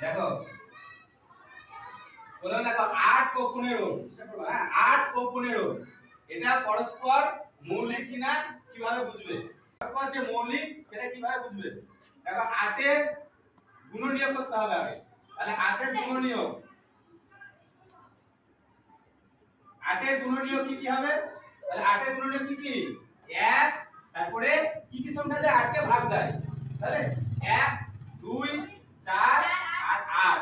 দেখো বললাম দেখো 8 ও 15 হিসাব করবা। হ্যাঁ 8 ও 15 এটা পরস্পর মৌলিক কিনা কিভাবে বুঝবে? পরস্পর যে মৌলিক সেটা কিভাবে বুঝবে? দেখো 8 এর গুণনীয়ক করতে হবে আগে। তাহলে 8 এর গুণনীয়ক 8 এর গুণনীয়ক কি কি হবে? তাহলে 8 এর গুণনীয়ক কি কি? 1 তারপরে কি কি সংখ্যা দিয়ে 8 কে ভাগ যায়? তাহলে 1 2 4 আর 8।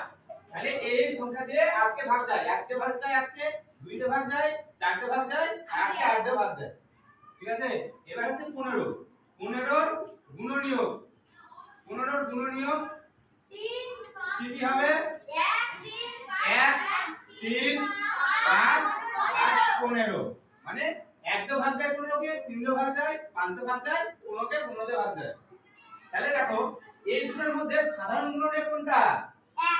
তাহলে এই সংখ্যা দিয়ে 8 কে ভাগ যায়। 1 কে ভাগ যায় 8 কে, 2 তে ভাগ যায়, 4 তে ভাগ যায়, আর 8 কে 8 দিয়ে ভাগ যায়। ঠিক আছে? এবার হচ্ছে 15। 15 এর গুণনীয়ক 15 এর গুণনীয়ক 3 কি কি হবে? 1 3 5 আর 15। মানে 1 দিয়ে ভাগ যায় 15 কে, 3 দিয়ে ভাগ যায়, 5 দিয়ে ভাগ যায়, 15 কে 15 দিয়ে ভাগ যায়। তাহলে দেখো এই দুটোর মধ্যে সাধারণ গুণনীয়ক কোনটা?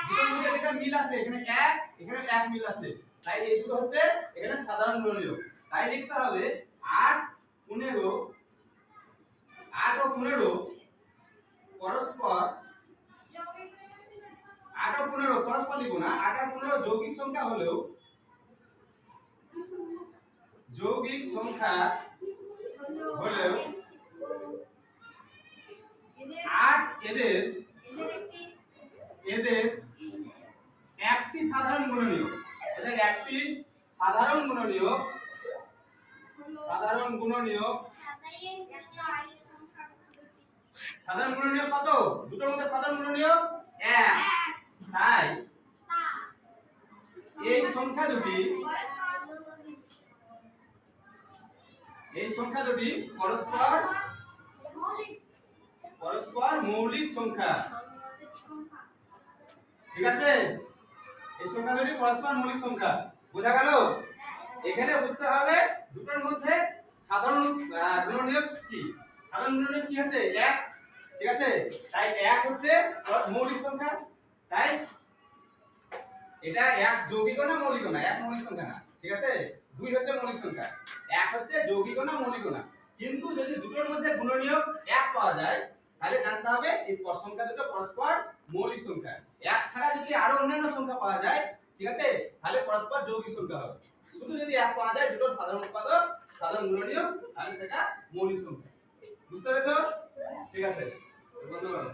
দুটোর মধ্যে যেটা মিল আছে এখানে 1 এখানে 1 মিল আছে। তাই এই দুটো হচ্ছে এখানে সাধারণ গুণনীয়ক। তাই লিখতে হবে 8 15 8 ও 15 পরস্পর 8 ও 15 পরস্পর লিখব না। 8 আর 15 যৌগিক সংখ্যা হলেও যৌগিক সংখ্যা হলেও 8 এদের এদের একটি সাধারণ গুণনীয়ক। এদের একটি সাধারণ গুণনীয়ক সাধারণ গুণনীয়ক সাধারণ গুণনীয়ক কত? দুটোর মধ্যে সাধারণ গুণনীয়ক 1। তাই এই সংখ্যা দুটি পরস্পর মৌলিক সংখ্যা। ঠিক আছে? এই সংখ্যা দুটি পরস্পর মৌলিক সংখ্যা। বোঝা গেল? এখানে বুঝতে হবে দুটোর মধ্যে সাধারণ গুণনীয়ক কি? সাধারণ গুণনীয়ক কি আছে? 1। ঠিক আছে? তাই 1 হচ্ছে মৌলিক সংখ্যা। তাই এটা 1 যৌগিক না মৌলিক না? 1 মৌলিক সংখ্যা না। ঠিক আছে? 2 হচ্ছে মৌলিক সংখ্যা। 1 হচ্ছে যৌগিক না মৌলিক না। কিন্তু যদি দুটোর মধ্যে গুণনীয়ক 1 পাওয়া যায় তাহলে জানতে হবে এই সংখ্যা দুটো পরস্পর মৌলিক সংখ্যা। 1 ছাড়া যদি আরো অন্যান্য সংখ্যা পাওয়া যায়, ঠিক আছে? তাহলে পরস্পর যৌগিক সংখ্যা হবে। শুধু যদি 1 পাওয়া যায় দুটোর সাধারণ উৎপাদক সাধারণ গুণনীয়ক তাহলে সেটা মৌলিক সংখ্যা। বুঝতে পেরেছো? ঠিক আছে। বন্ধ করো।